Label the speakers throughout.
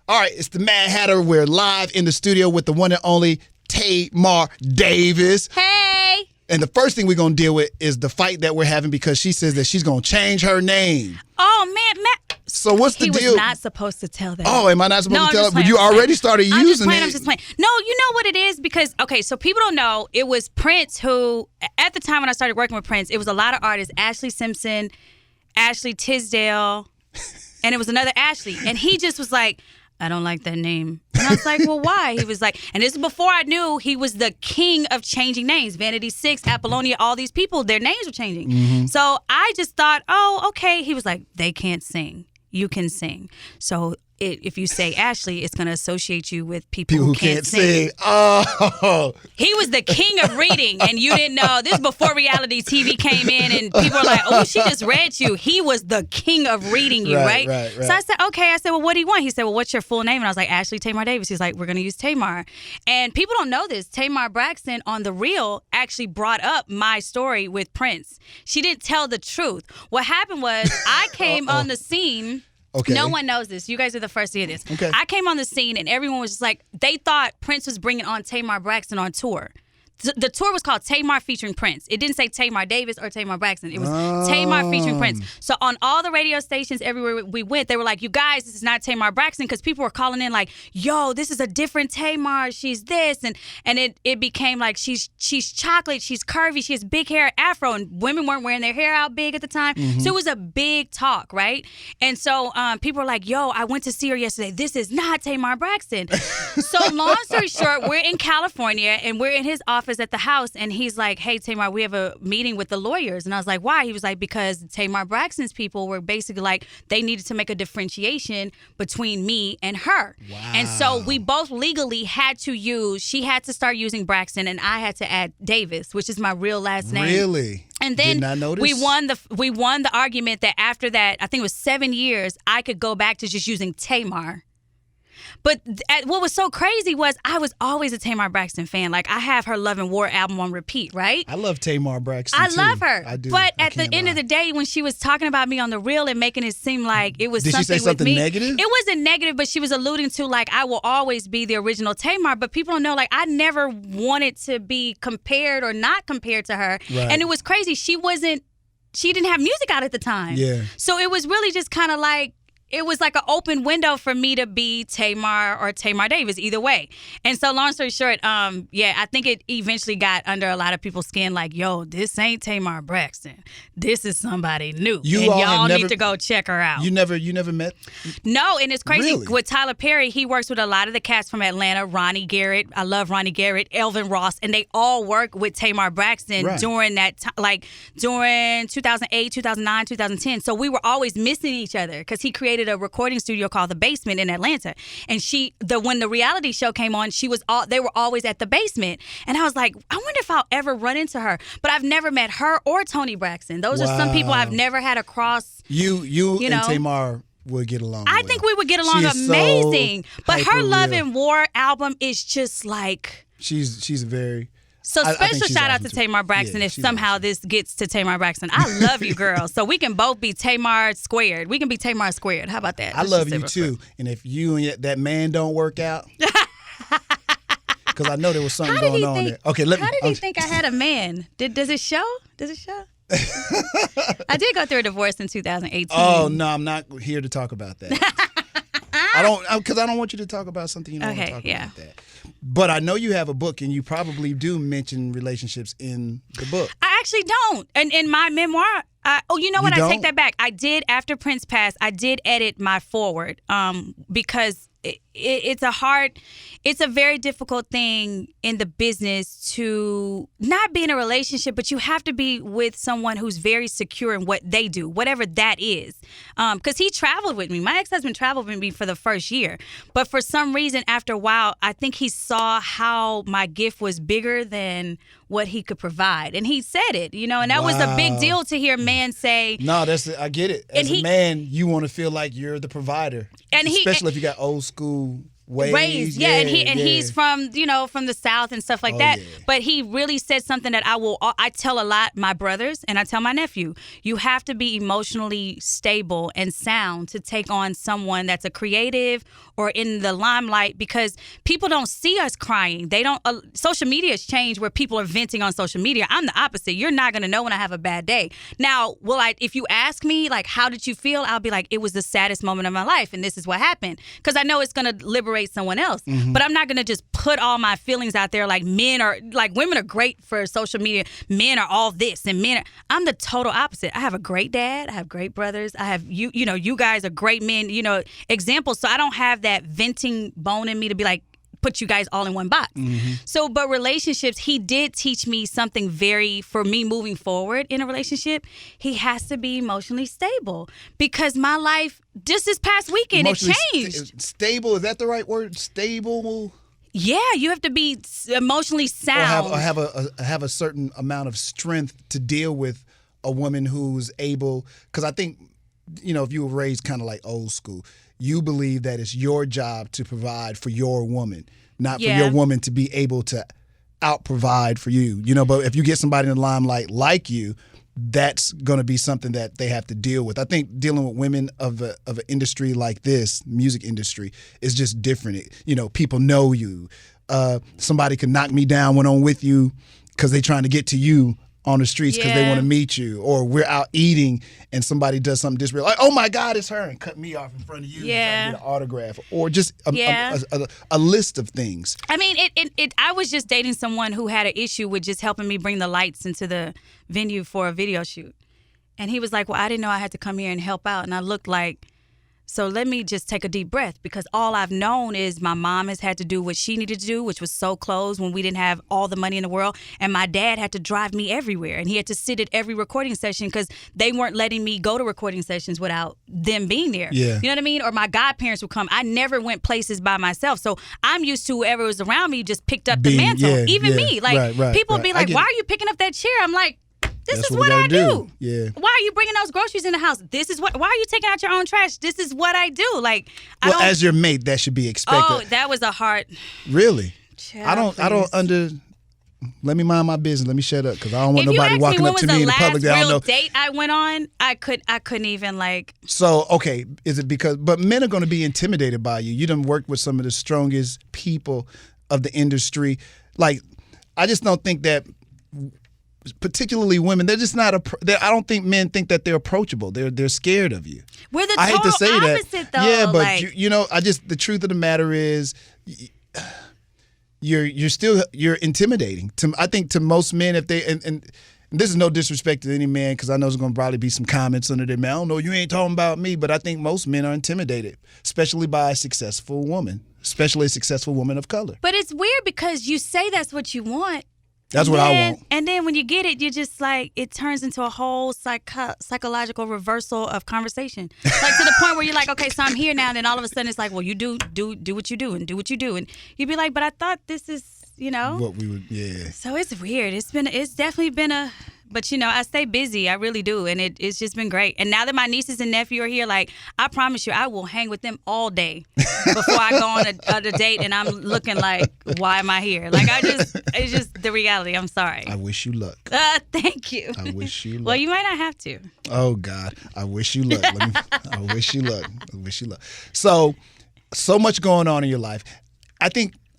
Speaker 1: All right, it's the Madd Hatta. We're live in the studio with the one and only Tamar Davis.
Speaker 2: Hey!
Speaker 1: And the first thing we're going to deal with is the fight that we're having because she says that she's going to change her name.
Speaker 2: Oh, man, Matt.
Speaker 1: So what's the deal?
Speaker 2: He was not supposed to tell that.
Speaker 1: Oh, am I not supposed to tell it? But
Speaker 2: playing,
Speaker 1: you already started using it.
Speaker 2: I'm just playing. No, you know what it is? Because, okay, so people don't know, it was Prince who, at the time when I started working with Prince, it was a lot of artists, Ashley Simpson, Ashley Tisdale, and it was another Ashley. And he just was like, I don't like that name. And I was like, well, why? He was like, and this is before I knew he was the king of changing names. Vanity Six, Apollonia, all these people, their names were changing. Mm-hmm. So I just thought, oh, okay. He was like, they can't sing. You can sing. So if you say Ashley, it's going to associate you with people who can't sing.
Speaker 1: Oh.
Speaker 2: He was the king of reading, and you didn't know. This is before reality TV came in, and people were like, oh, she just read you. He was the king of reading you, right? So I said, okay. I said, well, what do you want? He said, well, what's your full name? And I was like, Ashley Tamar Davis. He's like, we're going to use Tamar. And people don't know this. Tamar Braxton on The Real actually brought up my story with Prince. She didn't tell the truth. What happened was I came on the scene.
Speaker 1: Okay.
Speaker 2: No one knows this. You guys are the first to hear this.
Speaker 1: Okay.
Speaker 2: I came on the scene and everyone was just like, they thought Prince was bringing on Tamar Braxton on tour. The tour was called Tamar featuring Prince. It didn't say Tamar Davis or Tamar Braxton. It was Tamar featuring Prince. So on all the radio stations everywhere we went, they were like, you guys, this is not Tamar Braxton, because people were calling in like, yo, this is a different Tamar. She's this. And it became like she's chocolate, she's curvy, she has big hair, afro, and women weren't wearing their hair out big at the time. Mm-hmm. So it was a big talk, right? And so people were like, yo, I went to see her yesterday. This is not Tamar Braxton. So long story short, we're in California and we're in his office at the house, and he's like, hey, Tamar, we have a meeting with the lawyers. And I was like, why? He was like, because Tamar Braxton's people were basically like, they needed to make a differentiation between me and her. Wow. And so we both legally had to use, she had to start using Braxton, and I had to add Davis, which is my real last name.
Speaker 1: Really?
Speaker 2: And then
Speaker 1: Did not notice?
Speaker 2: we won the argument that after that, I think it was 7 years, I could go back to just using Tamar. But what was so crazy was I was always a Tamar Braxton fan. Like, I have her Love and War album on repeat, right?
Speaker 1: I love Tamar Braxton,
Speaker 2: I
Speaker 1: too.
Speaker 2: love her.
Speaker 1: I do.
Speaker 2: But at the end of the day, when she was talking about me on The Real and making it seem like it was
Speaker 1: Did
Speaker 2: something
Speaker 1: she say something
Speaker 2: with me.
Speaker 1: negative?
Speaker 2: It wasn't negative, but she was alluding to, like, I will always be the original Tamar. But people don't know, like, I never wanted to be compared or not compared to her.
Speaker 1: Right.
Speaker 2: And it was crazy. She didn't have music out at the time.
Speaker 1: Yeah.
Speaker 2: So it was really just kind of like, it was like an open window for me to be Tamar or Tamar Davis, either way. And so long story short, I think it eventually got under a lot of people's skin like, yo, this ain't Tamar Braxton. This is somebody new. And y'all need to go check her out.
Speaker 1: You never met?
Speaker 2: No, and it's crazy.
Speaker 1: Really?
Speaker 2: With Tyler Perry, he works with a lot of the cats from Atlanta. Ronnie Garrett, I love Ronnie Garrett, Elvin Ross, and they all work with Tamar Braxton during that time, like during 2008, 2009, 2010. So we were always missing each other because he created a recording studio called The Basement in Atlanta. And when the reality show came on, they were always at The Basement. And I was like, I wonder if I'll ever run into her. But I've never met her or Toni Braxton. Those are some people I've never had across. You
Speaker 1: and Tamar would get along.
Speaker 2: I think we would get along amazing. But her Love and War album is just like,
Speaker 1: she's very.
Speaker 2: So special shout out to Tamar Braxton if somehow this gets to Tamar Braxton. I love you, girl. So we can both be Tamar squared. We can be Tamar squared. How about that?
Speaker 1: I love you too. And if you and that man don't work out, because I know there was something going on there. Okay,
Speaker 2: how did he think I had a man? Does it show? I did go through a divorce in 2018.
Speaker 1: Oh no, I'm not here to talk about that. I don't want you to talk about something you don't want to talk about that. But I know you have a book, and you probably do mention relationships in the book. I actually don't. And in my memoir, you know what? I take that back. I did, after Prince passed, I did edit my foreword because it's a very difficult thing in the business to not be in a relationship, but you have to be with someone who's very secure in what they do, whatever that is. Because he traveled with me. My ex-husband traveled with me for the first year. But for some reason, after a while, I think he saw how my gift was bigger than what he could provide. And he said it, and that was a big deal to hear a man say. No, I get it. As a man, you want to feel like you're the provider. Especially if you got old school
Speaker 2: raised, and he's from from the South and stuff like that. Yeah. But he really said something that I tell a lot my brothers and I tell my nephew. You have to be emotionally stable and sound to take on someone that's a creative or in the limelight, because people don't see us crying. They don't. Social media has changed where people are venting on social media. I'm the opposite. You're not gonna know when I have a bad day. Now, if you ask me like, how did you feel? I'll be like, it was the saddest moment of my life, and this is what happened, because I know it's gonna liberate someone else. Mm-hmm. But I'm not gonna just put all my feelings out there. Like women are great for social media. Men are all this, and I'm the total opposite. I have a great dad. I have great brothers. I have you guys are great men. Examples. So I don't have that venting bone in me to be like, put you guys all in one box. Mm-hmm. So, but relationships, he did teach me something for me moving forward in a relationship. He has to be emotionally stable, because my life just this past weekend, it changed.
Speaker 1: Stable, is that the right word? Stable?
Speaker 2: Yeah, you have to be emotionally sound.
Speaker 1: Or have a certain amount of strength to deal with a woman who's able, because I think, if you were raised kind of like old school, you believe that it's your job to provide for your woman, not for your woman to be able to out-provide for you. But if you get somebody in the limelight like you, that's going to be something that they have to deal with. I think dealing with women of an industry like this, music industry, is just different. People know you. Somebody could knock me down when I'm with you because they're trying to get to you on the streets because they want to meet you, or we're out eating and somebody does something disrespectful, like, oh my God, it's her, and cut me off in front of you, and get an autograph, or just a list of things.
Speaker 2: I mean, I was just dating someone who had an issue with just helping me bring the lights into the venue for a video shoot, and he was like, well, I didn't know I had to come here and help out, and I looked like, so let me just take a deep breath, because all I've known is my mom has had to do what she needed to do, which was sew clothes when we didn't have all the money in the world. And my dad had to drive me everywhere, and he had to sit at every recording session because they weren't letting me go to recording sessions without them being there. Yeah. You know what I mean? Or my godparents would come. I never went places by myself. So I'm used to whoever was around me just picked up the mantle. Even me. Like, people would be like, why are you picking up that chair? I'm like, This is what I do.
Speaker 1: Yeah.
Speaker 2: Why are you bringing those groceries in the house? Why are you taking out your own trash? This is what I do. Like,
Speaker 1: as your mate, that should be expected.
Speaker 2: Oh, that was a hard.
Speaker 1: Really?
Speaker 2: Child,
Speaker 1: let me mind my business. Let me shut up, because I don't want nobody walking up to me in the public that I don't know.
Speaker 2: If you ask me when was the last real date I went on, I couldn't even like.
Speaker 1: So, okay, is it but men are going to be intimidated by you. You done worked with some of the strongest people of the industry. Like, I just don't think that, particularly women, they're just not. I don't think men think that they're approachable. They're scared of you.
Speaker 2: We're the total opposite, though.
Speaker 1: Yeah, but the truth of the matter is, you're intimidating. I think to most men, if they and this is no disrespect to any man, because I know there's going to probably be some comments under there. Man, I don't know, you ain't talking about me, but I think most men are intimidated, especially by a successful woman, especially a successful woman of color.
Speaker 2: But it's weird because you say that's what you want.
Speaker 1: That's what I want.
Speaker 2: And then when you get it, you're just like, it turns into a whole psychological reversal of conversation. Like, to the point where you're like, okay, so I'm here now. And then all of a sudden it's like, well, you do what you do and do what you do. And you'd be like, but I thought this is,
Speaker 1: what we would, yeah.
Speaker 2: So it's weird. It's definitely been but I stay busy. I really do. And it's just been great. And now that my nieces and nephew are here, like, I promise you, I will hang with them all day before I go on a date and I'm looking like, why am I here? Like, it's just the reality. I'm sorry.
Speaker 1: I wish you luck.
Speaker 2: Thank you.
Speaker 1: I wish you luck.
Speaker 2: Well, you might not have to.
Speaker 1: Oh, God. I wish you luck. I wish you luck. I wish you luck. So much going on in your life. I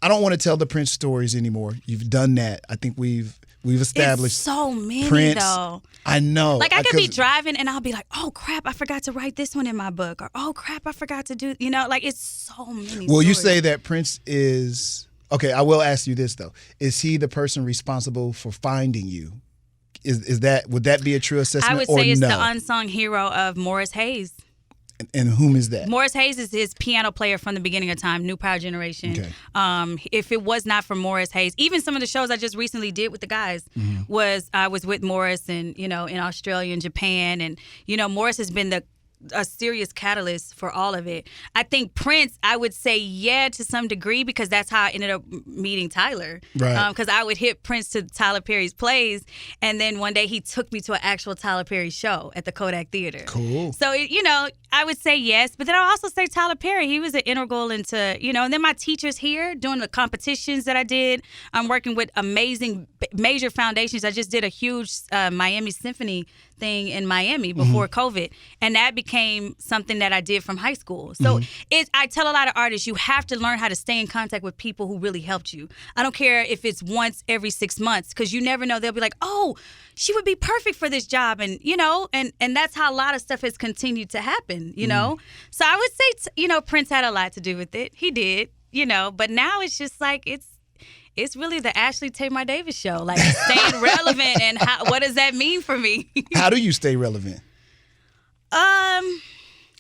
Speaker 1: don't want to tell the Prince stories anymore. You've done that. I think we've established.
Speaker 2: It's so many,
Speaker 1: Prince,
Speaker 2: though.
Speaker 1: I know.
Speaker 2: Like, I could be driving and I'll be like, oh, crap, I forgot to write this one in my book. Or, oh, crap, I forgot to do, like, it's so many
Speaker 1: Well,
Speaker 2: stories.
Speaker 1: You say that Prince is, okay, I will ask you this, though. Is he the person responsible for finding you? Would that be a true assessment,
Speaker 2: I would say it's the unsung hero of Morris Hayes.
Speaker 1: And whom is that?
Speaker 2: Morris Hayes is his piano player from the beginning of time, New Power Generation. Okay. If it was not for Morris Hayes, even some of the shows I just recently did with the guys, I was with Morris and, in Australia and Japan. And, Morris has been the a serious catalyst for all of it. I think Prince, I would say yeah to some degree because that's how I ended up meeting Tyler.
Speaker 1: Right.
Speaker 2: Because I would hit Prince to Tyler Perry's plays, and then one day he took me to an actual Tyler Perry show at the Kodak Theater.
Speaker 1: Cool.
Speaker 2: So, I would say yes, but then I'll also say Tyler Perry. He was an integral into, and then my teachers here doing the competitions that I did. I'm working with amazing major foundations. I just did a huge Miami Symphony thing in Miami before COVID, and that became something that I did from high school. So I tell a lot of artists, you have to learn how to stay in contact with people who really helped you. I don't care if it's once every 6 months, because you never know. They'll be like, oh, she would be perfect for this job, and and that's how a lot of stuff has continued to happen. So I would say Prince had a lot to do with it. He did, but now it's just like it's really the Ashley Tamar Davis show, like staying relevant, and what does that mean for me?
Speaker 1: How do you stay relevant?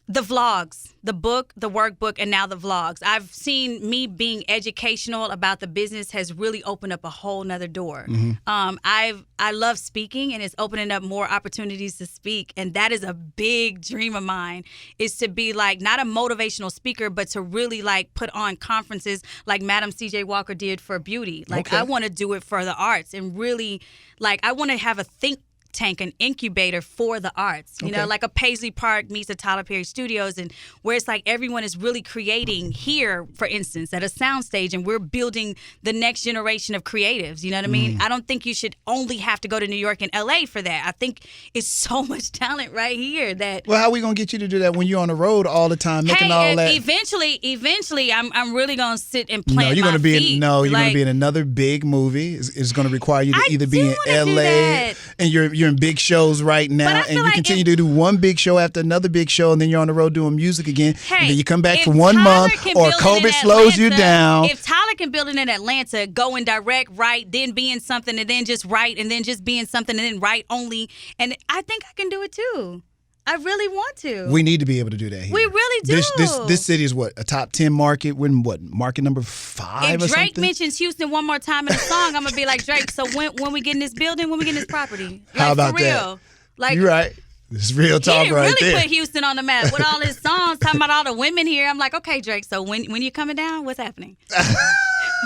Speaker 2: The vlogs, the book, the workbook, and now the vlogs. I've seen me being educational about the business has really opened up a whole nother door. I love speaking, and it's opening up more opportunities to speak. And that is a big dream of mine, is to be like not a motivational speaker, but to really like put on conferences like Madam C.J. Walker did for beauty. Like I want to do it for the arts, and really like I want to have a think tank, an incubator for the arts, like a Paisley Park meets a Tyler Perry Studios, and where it's like everyone is really creating here, for instance, at a soundstage, and we're building the next generation of creatives. You know what I mean? I don't think you should only have to go to New York and LA for that. I think it's so much talent right here that.
Speaker 1: Well, how are we gonna get you to do that when you're on the road all the time, making all that?
Speaker 2: Eventually, I'm really gonna sit and plant
Speaker 1: No, you're gonna
Speaker 2: my
Speaker 1: be
Speaker 2: feet.
Speaker 1: you're gonna be in another big movie. It's gonna require you to either be in LA, and you're in big shows right now, and you continue to do one big show after another big show, and then you're on the road doing music again, and then you come back for 1 month, or COVID slows you down.
Speaker 2: If Tyler can build it in Atlanta, going direct, write, then be in something, and then just write, and then just be in something, and then write only, and I think I can do it too. I really want to.
Speaker 1: We need to be able to do that here.
Speaker 2: We really do.
Speaker 1: This city is what, a top 10 market? We're in what, market number 5 or something?
Speaker 2: If Drake mentions Houston one more time in a song, I'm gonna be like, Drake, so when we get in this building, when we get in this property? Like,
Speaker 1: how about
Speaker 2: for real.
Speaker 1: that?
Speaker 2: Like,
Speaker 1: you're right. This is real talk right there.
Speaker 2: He didn't really put Houston on the map with all his songs talking about all the women here. I'm like, okay, Drake, so when you coming down, what's happening?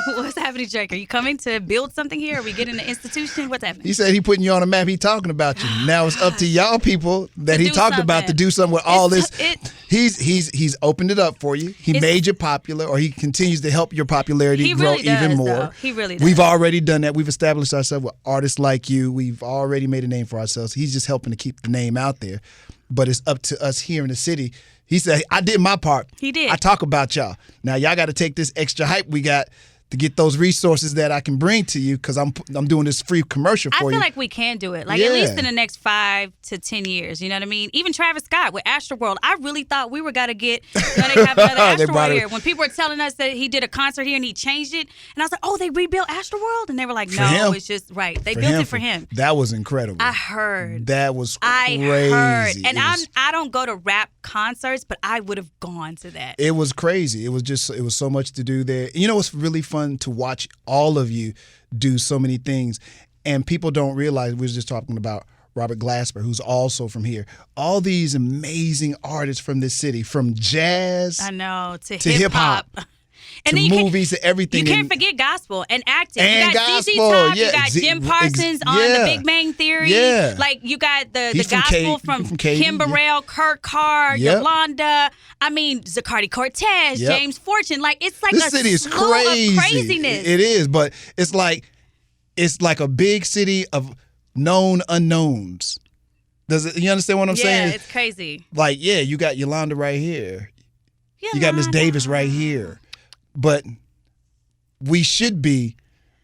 Speaker 2: What's happening, Drake? Are you coming to build something here? Are we getting an institution? What's happening?
Speaker 1: He said he putting you on the map. He talking about you. Now it's up to y'all people that he talked about to do something with all this. He's opened it up for you. He made you popular, or he continues to help your popularity grow even more.
Speaker 2: Though. He really does.
Speaker 1: We've already done that. We've established ourselves with artists like you. We've already made a name for ourselves. He's just helping to keep the name out there. But it's up to us here in the city. He said, I did my part.
Speaker 2: He did.
Speaker 1: I talk about y'all. Now y'all got to take this extra hype we got to get those resources that I can bring to you, because I'm doing this free commercial for you.
Speaker 2: I feel like we can do it. Like at least in the next 5 to 10 years. You know what I mean? Even Travis Scott with Astroworld. I really thought we were going to have another Astroworld here. When people were telling us that he did a concert here and he changed it, and I was like, oh, they rebuilt Astroworld? And they were like, no, it's just right. They built it for him.
Speaker 1: That was incredible.
Speaker 2: I heard.
Speaker 1: That was crazy.
Speaker 2: I heard. And I don't go to rap concerts, but I would have gone to that.
Speaker 1: It was crazy. It was so much to do there. You know what's really fun to watch all of you do so many things, and people don't realize, we were just talking about Robert Glasper, who's also from here. All these amazing artists from this city, from jazz,
Speaker 2: I know, to hip hop.
Speaker 1: And to movies, to everything.
Speaker 2: You can't forget gospel and acting.
Speaker 1: And
Speaker 2: you got
Speaker 1: gospel,
Speaker 2: ZZ Top, you got Jim Parsons on The Big Bang Theory.
Speaker 1: Yeah.
Speaker 2: Like, you got the gospel from Kim Burrell, Kurt Carr, Yolanda. I mean, Zacardi Cortez, James Fortune. Like, it's like
Speaker 1: this city is crazy.
Speaker 2: Of craziness.
Speaker 1: It is, but it's like a big city of known unknowns. You understand what I'm saying?
Speaker 2: Yeah, it's crazy.
Speaker 1: Like, you got Yolanda right here. You got Miss Davis right here. But we should be,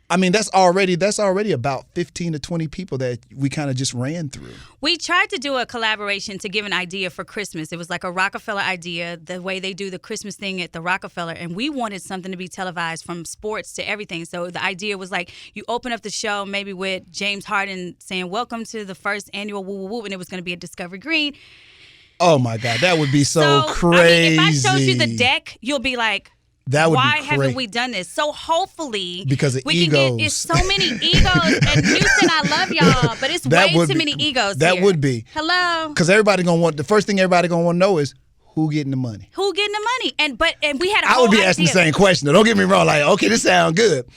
Speaker 1: I mean, that's already about 15 to 20 people that we kind of just ran through.
Speaker 2: We tried to do a collaboration to give an idea for Christmas. It was like a Rockefeller idea, the way they do the Christmas thing at the Rockefeller. And we wanted something to be televised, from sports to everything. So the idea was like, you open up the show maybe with James Harden saying, welcome to the first annual Woo Woo Woo, and it was going to be at Discovery Green.
Speaker 1: Oh my God, that would be so crazy.
Speaker 2: I mean, if I showed you the deck, you'll be like,
Speaker 1: That would
Speaker 2: Why
Speaker 1: be
Speaker 2: haven't we done this? So hopefully,
Speaker 1: because of
Speaker 2: we
Speaker 1: egos.
Speaker 2: can get. It's so many egos. And Houston, I love y'all, but it's way too many egos.
Speaker 1: That would be.
Speaker 2: Hello.
Speaker 1: Because everybody gonna want the first thing everybody gonna want to know is who getting the money.
Speaker 2: Who getting the money? And we had a
Speaker 1: I
Speaker 2: whole
Speaker 1: would be asking the same question. Though. Don't get me wrong. Like, okay, this sounds good,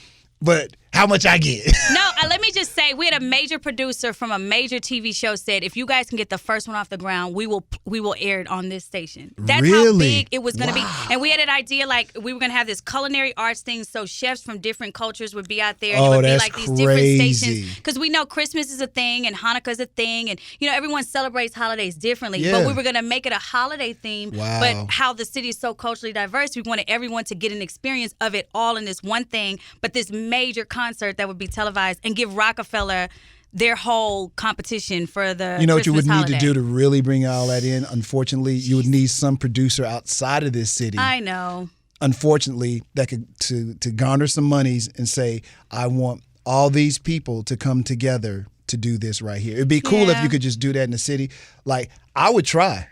Speaker 1: but how much I get?
Speaker 2: No, let me just say, we had a major producer from a major TV show said, if you guys can get the first one off the ground, we will air it on this station. That's how big it was going to be. And we had an idea, like, we were going to have this culinary arts thing, so chefs from different cultures would be out there. And it would be like these different stations. Because we know Christmas is a thing and Hanukkah is a thing. And, everyone celebrates holidays differently. Yeah. But we were going to make it a holiday theme.
Speaker 1: Wow.
Speaker 2: But how the city is so culturally diverse, we wanted everyone to get an experience of it all in this one thing. But this major concert that would be televised and give Rockefeller their whole competition for the
Speaker 1: You know what
Speaker 2: Christmas
Speaker 1: you would
Speaker 2: holiday.
Speaker 1: need to do to really bring all that in? Unfortunately, you would need some producer outside of this city.
Speaker 2: I know.
Speaker 1: Unfortunately, that could to garner some monies and say, I want all these people to come together to do this right here. It'd be cool if you could just do that in the city. Like, I would try.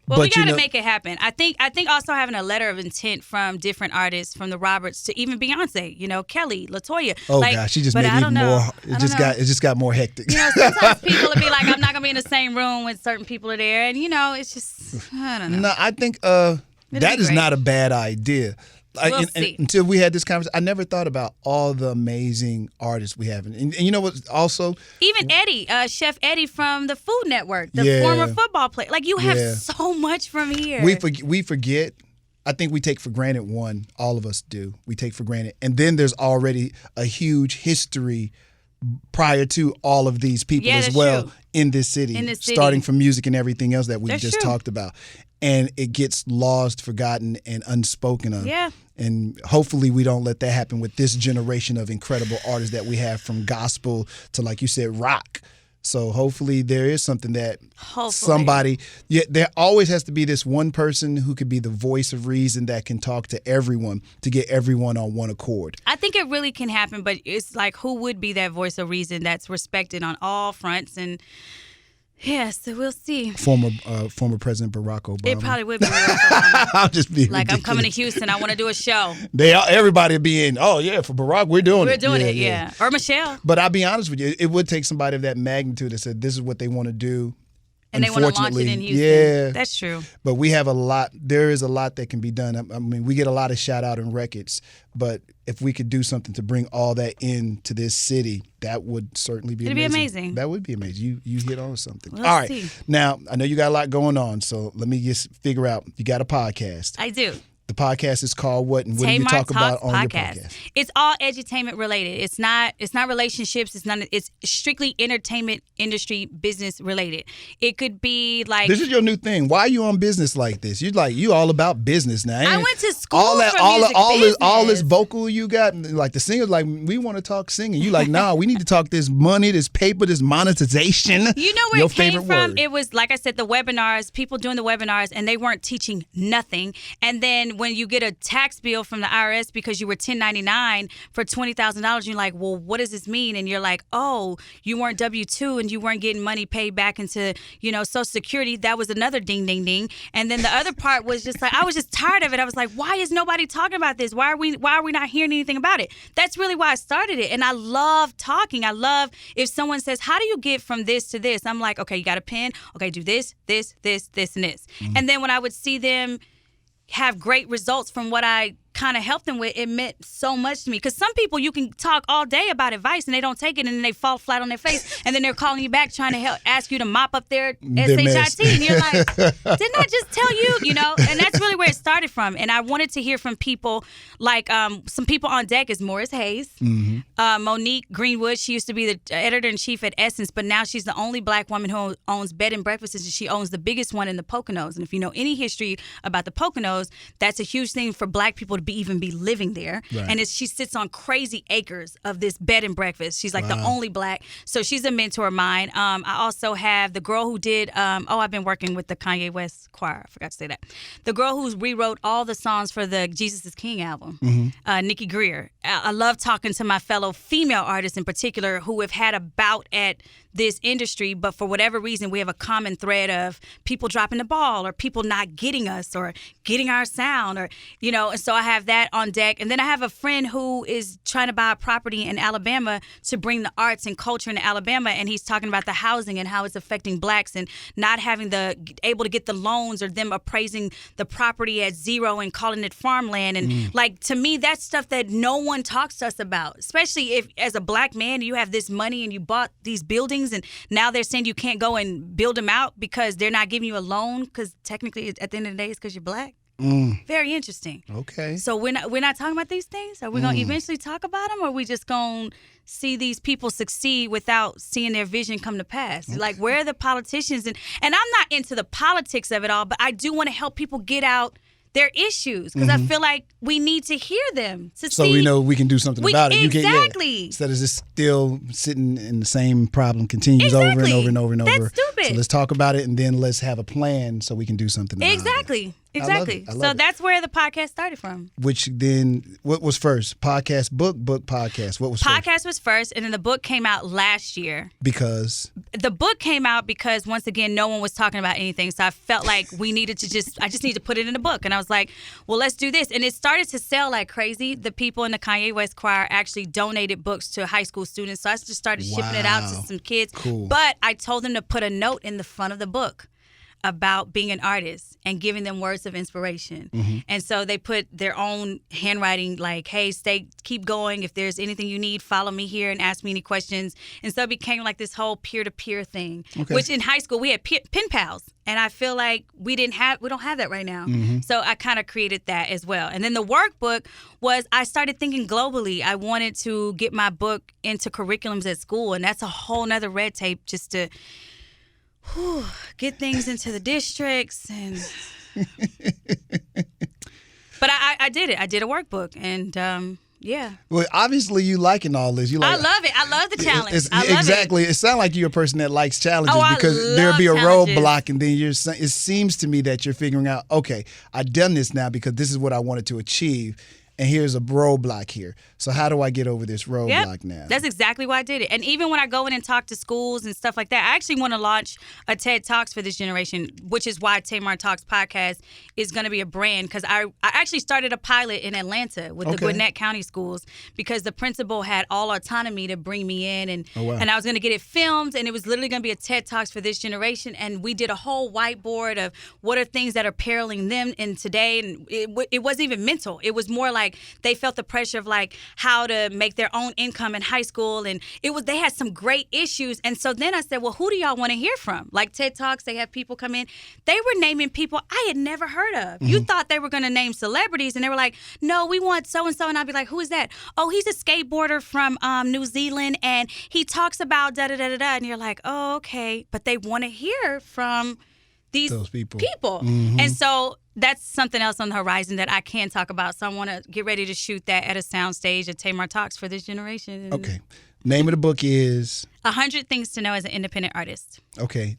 Speaker 2: Well, we got to make it happen. I think also having a letter of intent from different artists, from the Roberts to even Beyonce, Kelly, LaToya.
Speaker 1: Oh gosh, she just made it even more. It just got more hectic.
Speaker 2: Sometimes people will be like, I'm not gonna be in the same room when certain people are there, and it's just I don't know.
Speaker 1: No, I think that is not a bad idea.
Speaker 2: We'll see.
Speaker 1: Until we had this conversation, I never thought about all the amazing artists we have. And you know what? Also,
Speaker 2: even Eddie, Chef Eddie from the Food Network, the former football player. Like, you have so much from here.
Speaker 1: We forget. I think we take for granted one. All of us do. We take for granted, and then there's already a huge history prior to all of these people as well in this city, starting from music and everything else that we just talked about. And it gets lost, forgotten, and unspoken of. Yeah. And hopefully we don't let that happen with this generation of incredible artists that we have, from gospel to, like you said, rock. So hopefully there is something that somebody, there always has to be this one person who could be the voice of reason that can talk to everyone to get everyone on one accord.
Speaker 2: I think it really can happen, but it's like, who would be that voice of reason that's respected on all fronts? And so we'll see.
Speaker 1: Former President Barack Obama.
Speaker 2: It probably would be Barack Obama.
Speaker 1: I'll just be
Speaker 2: like, I'm coming to Houston. I want to do a show.
Speaker 1: Everybody being, for Barack, we're doing it.
Speaker 2: We're doing it. Or Michelle.
Speaker 1: But I'll be honest with you, it would take somebody of that magnitude that said this is what they want to do.
Speaker 2: And they want to launch it in Houston.
Speaker 1: Yeah.
Speaker 2: That's true.
Speaker 1: But we have a lot. There is a lot that can be done. I mean, we get a lot of shout out in records, but if we could do something to bring all that into this city, that would certainly be amazing.
Speaker 2: It'd be amazing.
Speaker 1: That would be amazing. You hit on something.
Speaker 2: Well,
Speaker 1: all right.
Speaker 2: See.
Speaker 1: Now, I know you got a lot going on, so let me just figure out. You got a podcast.
Speaker 2: I do.
Speaker 1: The podcast is called what, and what do you talk about on your podcast?
Speaker 2: It's all edutainment related. It's not relationships. It's strictly entertainment industry business related. It could be like, this
Speaker 1: is your new thing. Why are you on business like this? You all about business now.
Speaker 2: I went to school for
Speaker 1: all this vocal you got, like the singers, like, we want to talk singing. You like, nah, we need to talk this money, this paper, this monetization.
Speaker 2: You know where it came from? It was, like I said, the webinars, people doing the webinars, and they weren't teaching nothing. And then when you get a tax bill from the IRS because you were 1099 for $20,000, you're like, well, what does this mean? And you're like, oh, you weren't W-2 and you weren't getting money paid back into, Social Security. That was another ding, ding, ding. And then the other part was just like, I was just tired of it. I was like, why is nobody talking about this? Why are we not hearing anything about it? That's really why I started it. And I love talking. I love if someone says, how do you get from this to this? I'm like, okay, you got a pen? Okay, do this, this, this, this, and this. Mm-hmm. And then when I would see them have great results from what I kind of helped them with, it meant so much to me. Because some people, you can talk all day about advice and they don't take it, and then they fall flat on their face, and then they're calling you back trying to ask you to mop up their SHIT, and you're like, didn't I just tell you? And that's really where it started from. And I wanted to hear from people like some people on deck is Morris Hayes, Monique Greenwood. She used to be the editor-in-chief at Essence, but now she's the only black woman who owns bed and breakfasts, and she owns the biggest one in the Poconos. And if you know any history about the Poconos, that's a huge thing for black people to even be living there. Right. And she sits on crazy acres of this bed and breakfast. She's like the only black. So she's a mentor of mine. I also have the girl who did, I've been working with the Kanye West choir. I forgot to say that. The girl who rewrote all the songs for the Jesus is King album, Nikki Greer. I love talking to my fellow female artists in particular who have had a bout at this industry, but for whatever reason, we have a common thread of people dropping the ball or people not getting us or getting our sound or, and so I have that on deck. And then I have a friend who is trying to buy a property in Alabama to bring the arts and culture into Alabama. And he's talking about the housing and how it's affecting blacks and not having able to get the loans or them appraising the property at zero and calling it farmland. And to me, that's stuff that no one talks to us about, especially if as a black man, you have this money and you bought these buildings and now they're saying you can't go and build them out because they're not giving you a loan because technically at the end of the day it's because you're black. Very interesting.
Speaker 1: Okay.
Speaker 2: So we're not talking about these things? Are we going to eventually talk about them, or are we just going to see these people succeed without seeing their vision come to pass? Okay. Where are the politicians? And I'm not into the politics of it all, but I do want to help people get out their issues because I feel like we need to hear them
Speaker 1: so we know we can do something about it.
Speaker 2: Exactly.
Speaker 1: Instead of just still sitting in the same problem continues over and over and over and over.
Speaker 2: That's stupid.
Speaker 1: So let's talk about it and then let's have a plan so we can do something about it.
Speaker 2: Exactly.
Speaker 1: I love it.
Speaker 2: That's where the podcast started from.
Speaker 1: Which then, what was first? Podcast, book, podcast. What was first?
Speaker 2: Podcast was first, and then the book came out last year.
Speaker 1: Because?
Speaker 2: The book came out because, once again, no one was talking about anything. So I felt like we needed to I just need to put it in a book. And I was like, well, let's do this. And it started to sell like crazy. The people in the Kanye West choir actually donated books to high school students. So I just started shipping it out to some kids.
Speaker 1: Cool.
Speaker 2: But I told them to put a note in the front of the book about being an artist and giving them words of inspiration. And so they put their own handwriting like, hey, keep going. If there's anything you need, follow me here and ask me any questions. And so it became like this whole peer-to-peer thing, which in high school we had pen pals. And I feel like we don't have that right now. So I kind of created that as well. And then the workbook was I started thinking globally. I wanted to get my book into curriculums at school. And that's a whole nother red tape just to get things into the districts but I did it. I did a workbook and yeah.
Speaker 1: Well, obviously you liking all this.
Speaker 2: I love it. I love the challenge.
Speaker 1: Exactly. It sounds like you're a person that likes challenges because there'll be a roadblock and then it seems to me that you're figuring out, okay, I've done this now because this is what I wanted to achieve. And here's a roadblock here. So how do I get over this roadblock now?
Speaker 2: That's exactly why I did it. And even when I go in and talk to schools and stuff like that, I actually want to launch a TED Talks for this generation, which is why Tamar Talks podcast is going to be a brand. Because I actually started a pilot in Atlanta with the Gwinnett County schools because the principal had all autonomy to bring me in. And I was going to get it filmed. And it was literally going to be a TED Talks for this generation. And we did a whole whiteboard of what are things that are paralleling them in today. And it wasn't even mental. It was more like they felt the pressure of like how to make their own income in high school, and they had some great issues. And so then I said, well, who do y'all want to hear from? Like TED Talks, they have people come in. They were naming people I had never heard of. You thought they were going to name celebrities, and they were like, no, we want so and so. And I'd be like, who is that? Oh, he's a skateboarder from New Zealand, and he talks about da da da da da. And you're like, oh, okay, but they want to hear from those people. And so that's something else on the horizon that I can talk about. So I want to get ready to shoot that at a soundstage at Tamar Talks for this generation.
Speaker 1: Okay. Name of the book is?
Speaker 2: 100 Things to Know as an Independent Artist.
Speaker 1: Okay.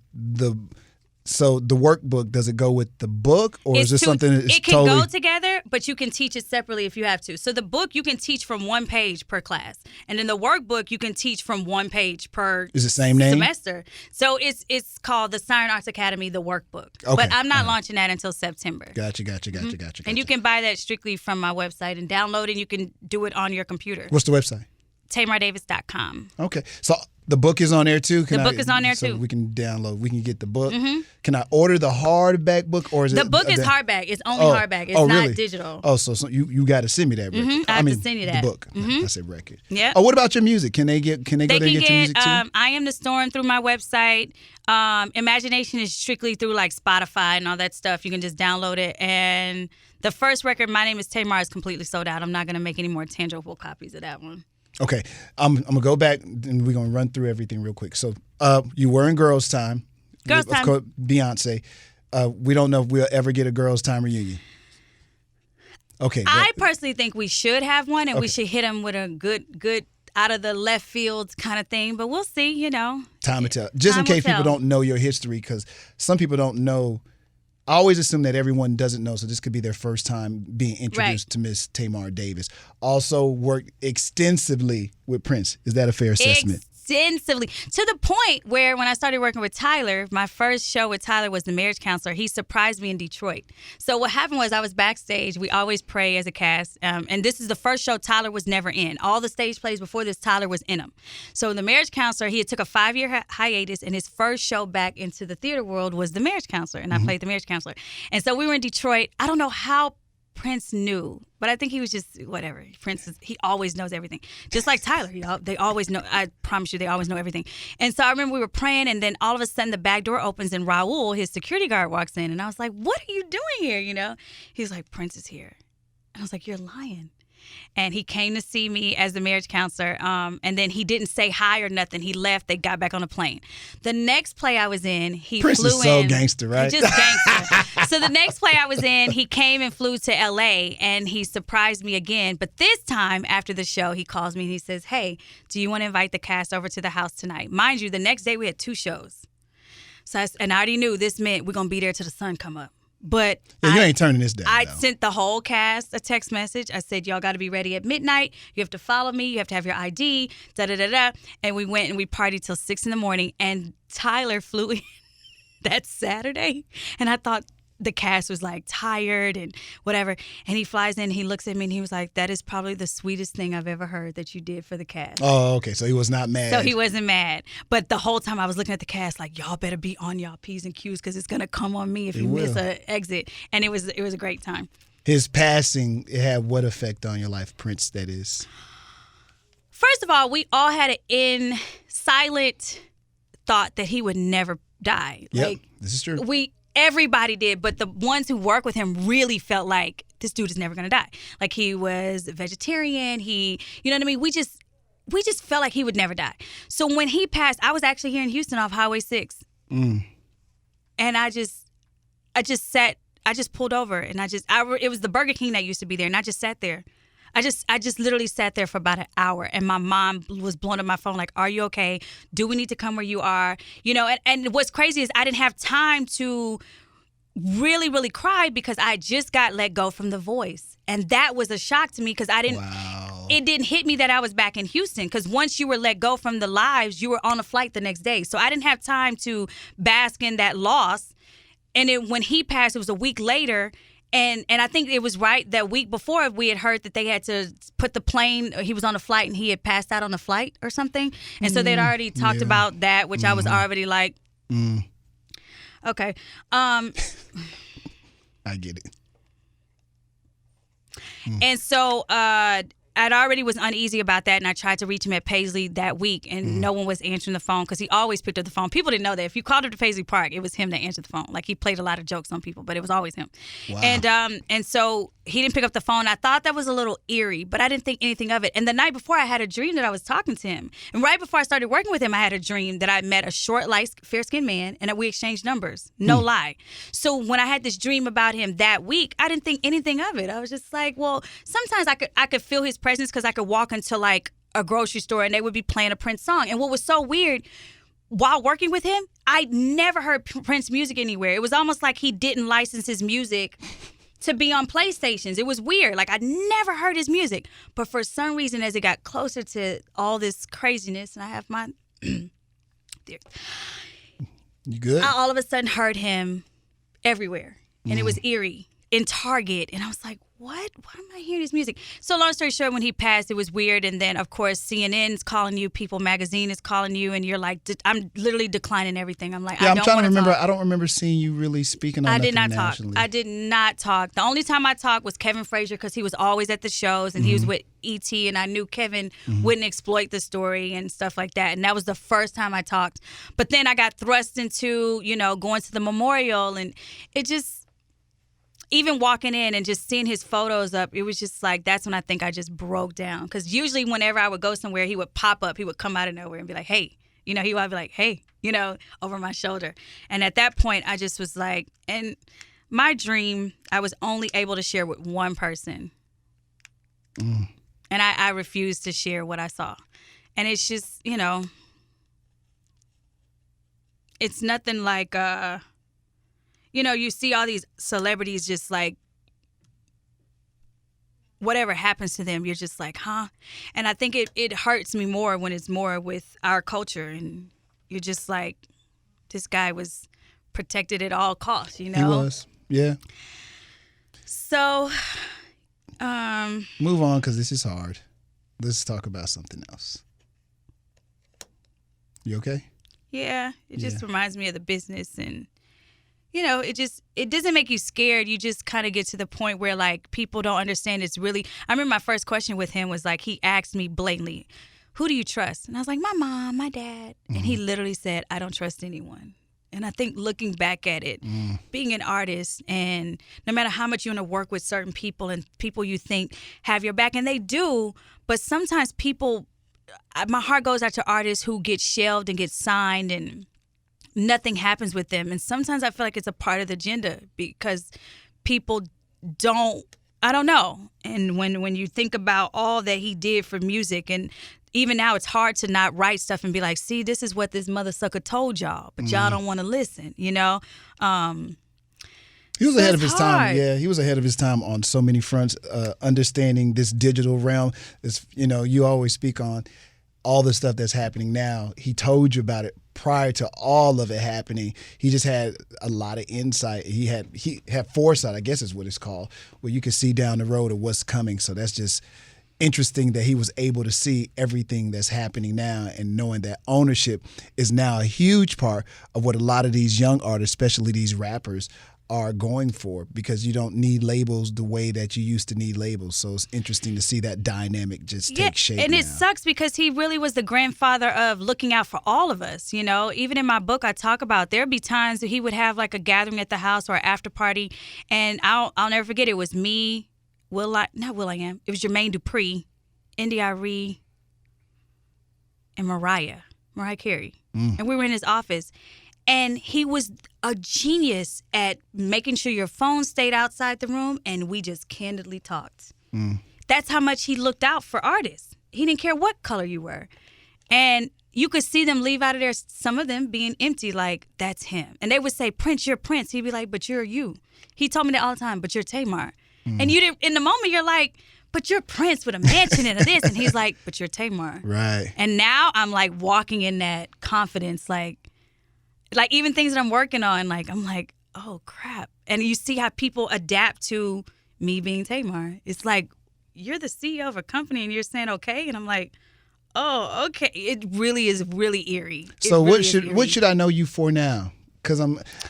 Speaker 1: So the workbook, does it go with the book or is this something that's
Speaker 2: it can go together, but you can teach it separately if you have to. So the book you can teach from one page per class. And then the workbook you can teach from one page per
Speaker 1: Is it same name?
Speaker 2: semester. So it's called the Siren Arts Academy, the workbook. Okay. But I'm not launching that until September.
Speaker 1: Gotcha.
Speaker 2: And you can buy that strictly from my website and download it. And you can do it on your computer.
Speaker 1: What's the website?
Speaker 2: TamarDavis.com.
Speaker 1: Okay. So the book is on there too?
Speaker 2: The book is on there too.
Speaker 1: So we can download, we can get the book. Can I order the hardback book or is
Speaker 2: the book is hardback. It's only hardback. It's not digital.
Speaker 1: Oh, so you got to send me that record.
Speaker 2: I have to send you that.
Speaker 1: The book. I said record.
Speaker 2: Yeah.
Speaker 1: Oh, what about your music? Can they go there and get your music too?
Speaker 2: I Am the Storm through my website. Imagination is strictly through like Spotify and all that stuff. You can just download it. And the first record, My Name is Tamar, is completely sold out. I'm not going to make any more tangible copies of that one.
Speaker 1: Okay, I'm gonna go back and we're gonna run through everything real quick. So, you were in Girls Time.
Speaker 2: Girls Time.
Speaker 1: Of course, Beyonce. We don't know if we'll ever get a Girls Time reunion. Okay.
Speaker 2: I personally think we should have one, and we should hit them with a good out of the left field kind of thing. But we'll see. You know.
Speaker 1: Time will tell. Just in case people don't know your history, because some people don't know. I always assume that everyone doesn't know, so this could be their first time being introduced to Miss Tamar Davis. Also worked extensively with Prince. Is that a fair assessment?
Speaker 2: extensively, to the point where when I started working with Tyler, my first show with Tyler was The Marriage Counselor. He surprised me in Detroit. So what happened was I was backstage. We always pray as a cast. And this is the first show Tyler was never in. All the stage plays before this, Tyler was in them. So The Marriage Counselor, he had took a 5-year hiatus, and his first show back into the theater world was The Marriage Counselor. And I played The Marriage Counselor. And so we were in Detroit. I don't know how Prince knew, but I think he was just whatever. He always knows everything, just like Tyler. They always know. I promise you, they always know everything. And so I remember we were praying, and then all of a sudden the back door opens, and Raul, his security guard, walks in, and I was like, "What are you doing here?" He's like, "Prince is here," and I was like, "You're lying." And he came to see me as the marriage counselor. And then he didn't say hi or nothing. He left. They got back on the plane. The next play I was in, he
Speaker 1: Prince
Speaker 2: flew
Speaker 1: is so
Speaker 2: in.
Speaker 1: gangster, right?
Speaker 2: Just gangster. So the next play I was in, he came and flew to L.A. and he surprised me again. But this time after the show, he calls me and he says, "Hey, do you want to invite the cast over to the house tonight?" Mind you, the next day we had 2 shows. And I already knew this meant we're going to be there till the sun come up. But
Speaker 1: yeah, you ain't turning this down.
Speaker 2: I sent the whole cast a text message. I said, "Y'all got to be ready at midnight. You have to follow me. You have to have your ID, da-da-da-da." And we went and we partied till 6 a.m. And Tyler flew in that Saturday. And I thought the cast was like tired and whatever. And he flies in, he looks at me and he was like, "That is probably the sweetest thing I've ever heard that you did for the cast."
Speaker 1: Oh, okay. So he was not mad.
Speaker 2: So he wasn't mad. But the whole time I was looking at the cast like, y'all better be on y'all P's and Q's because it's going to come on me if you miss an exit. And it was a great time.
Speaker 1: His passing, it had what effect on your life, Prince, that is?
Speaker 2: First of all, we all had an silent thought that he would never die.
Speaker 1: Yep, this is true.
Speaker 2: Everybody did, but the ones who work with him really felt like this dude is never going to die. Like he was a vegetarian. You know what I mean? We just felt like he would never die. So when he passed, I was actually here in Houston off Highway 6. And I just pulled over and it was the Burger King that used to be there. And I just sat there. I just literally sat there for about an hour, and my mom was blowing up my phone like, "Are you okay? Do we need to come where you are?" And what's crazy is I didn't have time to really, really cry because I just got let go from The Voice. And that was a shock to me because it didn't hit me that I was back in Houston, because once you were let go from the lives, you were on a flight the next day. So I didn't have time to bask in that loss. And when he passed, it was a week later. And I think it was right that week before we had heard that they had to put the plane, he was on a flight and he had passed out on the flight or something. And so they'd already talked about that, which I was already like, okay.
Speaker 1: I get it.
Speaker 2: And so I'd already was uneasy about that, and I tried to reach him at Paisley that week, and no one was answering the phone because he always picked up the phone. People didn't know that. If you called up to Paisley Park, it was him that answered the phone. Like, he played a lot of jokes on people, but it was always him.
Speaker 1: Wow.
Speaker 2: And so he didn't pick up the phone. I thought that was a little eerie, but I didn't think anything of it. And the night before, I had a dream that I was talking to him. And right before I started working with him, I had a dream that I met a short, light, fair-skinned man, and that we exchanged numbers. No lie. So when I had this dream about him that week, I didn't think anything of it. I was just like, well, sometimes I could feel his presence because I could walk into like a grocery store and they would be playing a Prince song. And what was so weird, while working with him, I never heard Prince music anywhere. It was almost like he didn't license his music to be on PlayStations. It was weird. Like, I never heard his music. But for some reason, as it got closer to all this craziness, and I have my...
Speaker 1: You good?
Speaker 2: I all of a sudden heard him everywhere. And it was eerie. In Target. And I was like, what? Why am I hearing his music? So long story short, when he passed, it was weird. And then, of course, CNN's calling you, People Magazine is calling you, and you're like, I'm literally declining everything. I'm like,
Speaker 1: yeah,
Speaker 2: I
Speaker 1: I'm
Speaker 2: don't
Speaker 1: trying to remember.
Speaker 2: talk.
Speaker 1: I don't remember seeing you really speaking on
Speaker 2: I did not
Speaker 1: nationally.
Speaker 2: talk. I did not talk. The only time I talked was Kevin Frazier, because he was always at the shows and he was with E.T. and I knew Kevin wouldn't exploit the story and stuff like that. And that was the first time I talked. But then I got thrust into, going to the memorial, and it just... Even walking in and just seeing his photos up, it was just like, that's when I think I just broke down. Because usually whenever I would go somewhere, he would pop up. He would come out of nowhere and be like, hey. He would be like, hey, over my shoulder. And at that point, I just was like, and my dream, I was only able to share with one person. And I refused to share what I saw. And it's just, it's nothing like... you see all these celebrities just like whatever happens to them, you're just like, huh? And I think it hurts me more when it's more with our culture, and you're just like, this guy was protected at all costs, you know?
Speaker 1: He was, yeah.
Speaker 2: So,
Speaker 1: move on, because this is hard. Let's talk about something else. You okay?
Speaker 2: Yeah, it just reminds me of the business, and you know, it doesn't make you scared. You just kind of get to the point where like people don't understand. It's really, I remember my first question with him was like, he asked me blatantly, who do you trust? And I was like, my mom, my dad. And he literally said, I don't trust anyone. And I think looking back at it, being an artist, and no matter how much you want to work with certain people and people you think have your back, and they do, but sometimes people, my heart goes out to artists who get shelved and get signed and nothing happens with them. And sometimes I feel like it's a part of the agenda because people don't, I don't know. And when you think about all that he did for music, and even now it's hard to not write stuff and be like, see, this is what this mother sucker told y'all, but y'all don't want to listen, you know?
Speaker 1: He was ahead of his time. Yeah, he was ahead of his time on so many fronts, understanding this digital realm. This, you know, you always speak on all the stuff that's happening now. He told you about it prior to all of it happening. He just had a lot of insight. He had foresight, I guess is what it's called, where you could see down the road of what's coming. So that's just interesting that he was able to see everything that's happening now, and knowing that ownership is now a huge part of what a lot of these young artists, especially these rappers, are going for, because you don't need labels the way that you used to need labels. So it's interesting to see that dynamic just take shape.
Speaker 2: And it sucks because he really was the grandfather of looking out for all of us, you know. Even in my book I talk about there'd be times that he would have like a gathering at the house or an after party, and I'll never forget, it was me, it was Jermaine Dupri, India Arie, and Mariah Carey. And we were in his office. And he was a genius at making sure your phone stayed outside the room, and we just candidly talked. That's how much he looked out for artists. He didn't care what color you were. And you could see them leave out of there, some of them being empty, like, that's him. And they would say, Prince, you're Prince. He'd be like, but you're you. He told me that all the time, but you're Tamar. And you didn't, in the moment, you're like, but you're Prince with a mansion and a this. And he's like, but you're Tamar.
Speaker 1: Right.
Speaker 2: And now I'm like walking in that confidence, like even things that I'm working on, like I'm like, oh crap. And you see how people adapt to me being Tamar. It's like, you're the CEO of a company and you're saying okay, and I'm like, oh, okay. It really is really eerie.
Speaker 1: So what should I know you for now? Because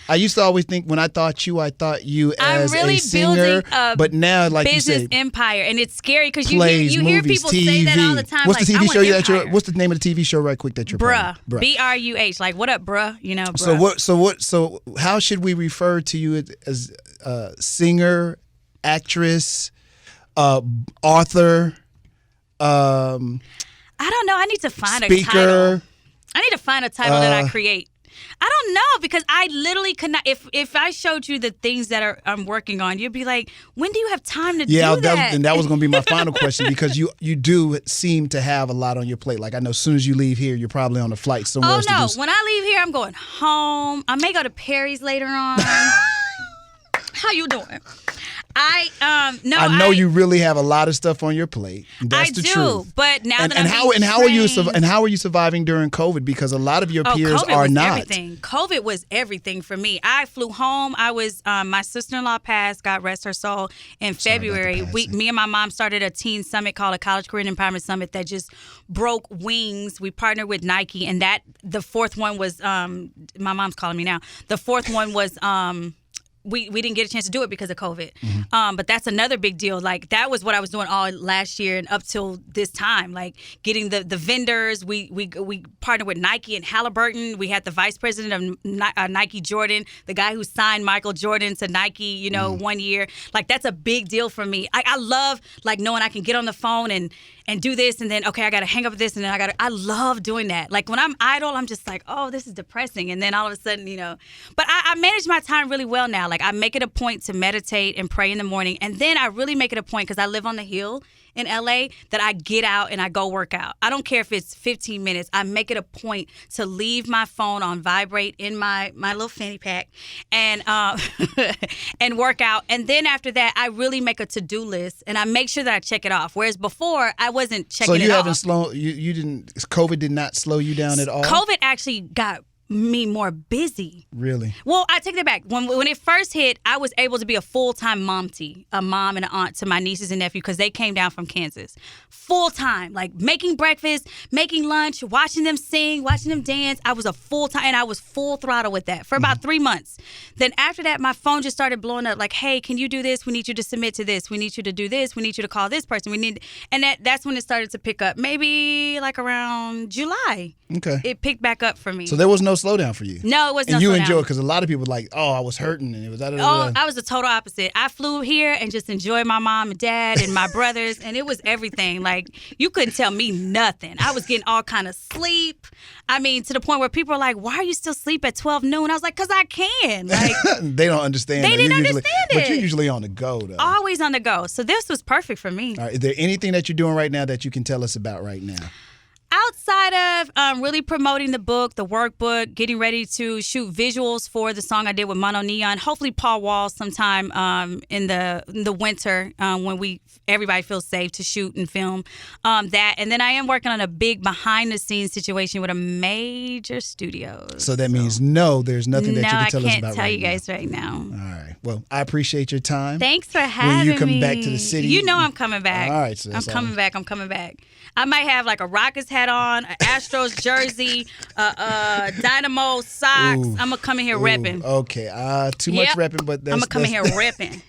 Speaker 1: I used to always think when I thought you as
Speaker 2: really
Speaker 1: a singer, but now, like you said,
Speaker 2: business empire, and it's scary because
Speaker 1: you
Speaker 2: hear people
Speaker 1: TV.
Speaker 2: say that all the time.
Speaker 1: What's
Speaker 2: like,
Speaker 1: the TV show that you're? What's the name of the TV show, right quick, that you're
Speaker 2: Bruh,
Speaker 1: playing?
Speaker 2: BRUH, like what up, bruh? You know, bruh.
Speaker 1: So how should we refer to you as singer, actress, author?
Speaker 2: I don't know. I need to find
Speaker 1: speaker,
Speaker 2: a title. I need to find a title that I create. I don't know, because I literally could not. If I showed you the things that I'm working on, you'd be like, when do you have time to do that?
Speaker 1: And that was going to be my final question, because you do seem to have a lot on your plate. Like, I know as soon as you leave here, you're probably on a flight somewhere.
Speaker 2: Oh, no. When I leave here, I'm going home. I may go to Perry's later on. How you doing? I know
Speaker 1: you really have a lot of stuff on your plate. That's the truth.
Speaker 2: But now
Speaker 1: how are you surviving during COVID? Because a lot of your peers
Speaker 2: COVID
Speaker 1: are
Speaker 2: was
Speaker 1: not.
Speaker 2: Everything. COVID was everything for me. I flew home. I was my sister-in-law passed, God rest her soul, in February. Me and my mom started a teen summit called a College Career Empowerment Summit that just broke wings. We partnered with Nike, and the fourth one was my mom's calling me now. The fourth one was we didn't get a chance to do it because of COVID. But that's another big deal. Like, that was what I was doing all last year and up till this time, like getting the vendors. We partnered with Nike and Halliburton. We had the vice president of Nike Jordan, the guy who signed Michael Jordan to Nike, 1 year. Like, that's a big deal for me. I love, like, knowing I can get on the phone and do this, and then, okay, I got to hang up this, and then I love doing that. Like, when I'm idle, I'm just like, oh, this is depressing. And then all of a sudden, but I manage my time really well now. Like, I make it a point to meditate and pray in the morning. And then I really make it a point, because I live on the hill in LA that I get out and I go work out. I don't care if it's 15 minutes. I make it a point to leave my phone on vibrate in my little fanny pack and and work out. And then after that, I really make a to-do list and I make sure that I check it off. Whereas before, I wasn't checking it off.
Speaker 1: So you haven't slowed, you didn't, COVID did not slow you down at all?
Speaker 2: COVID actually got me more busy.
Speaker 1: Really?
Speaker 2: Well, I take that back. When it first hit, I was able to be a full-time momty, a mom and an aunt to my nieces and nephews because they came down from Kansas. Full-time, like making breakfast, making lunch, watching them sing, watching them dance. I was a full-time, and I was full throttle with that for about 3 months. Then after that, my phone just started blowing up like, hey, can you do this? We need you to submit to this. We need you to do this. We need you to call this person. And that's when it started to pick up. Maybe like around July.
Speaker 1: Okay.
Speaker 2: It picked back up for me.
Speaker 1: So there was no slowdown for you?
Speaker 2: No, it was no slowdown.
Speaker 1: And you enjoyed it because a lot of people were like, oh, I was hurting and it was
Speaker 2: I was the total opposite. I flew here and just enjoyed my mom and dad and my brothers, and it was everything. Like, you couldn't tell me nothing. I was getting all kind of sleep. I mean, to the point where people are like, why are you still asleep at 12 noon? I was like, because I can. Like,
Speaker 1: they don't understand.
Speaker 2: They didn't understand it.
Speaker 1: But you're usually on the go, though.
Speaker 2: Always on the go. So this was perfect for me.
Speaker 1: All right, is there anything that you're doing right now that you can tell us about right now?
Speaker 2: Outside of really promoting the book, the workbook, getting ready to shoot visuals for the song I did with Mono Neon, hopefully Paul Wall sometime in the winter when everybody feels safe to shoot and film that. And then I am working on a big behind-the-scenes situation with a major studio.
Speaker 1: So that means there's nothing that you can tell us about right now. No, I can't
Speaker 2: tell you guys right now.
Speaker 1: All right. Well, I appreciate your time.
Speaker 2: Thanks for having me.
Speaker 1: When you come back to the city.
Speaker 2: You know I'm coming back.
Speaker 1: All right. So
Speaker 2: I'm coming back. I might have like a Rockets hat on, an Astros jersey, Dynamo socks. I'm going to come in here repping.
Speaker 1: Okay. Too much repping, but that's...
Speaker 2: I'm going to come in here repping.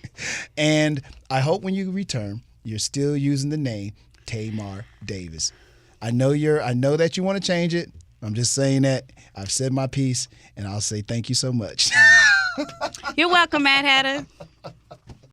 Speaker 1: And I hope when you return, you're still using the name Tamar Davis. I know that you want to change it. I'm just saying that. I've said my piece, and I'll say thank you so much.
Speaker 2: You're welcome, Madd Hatta.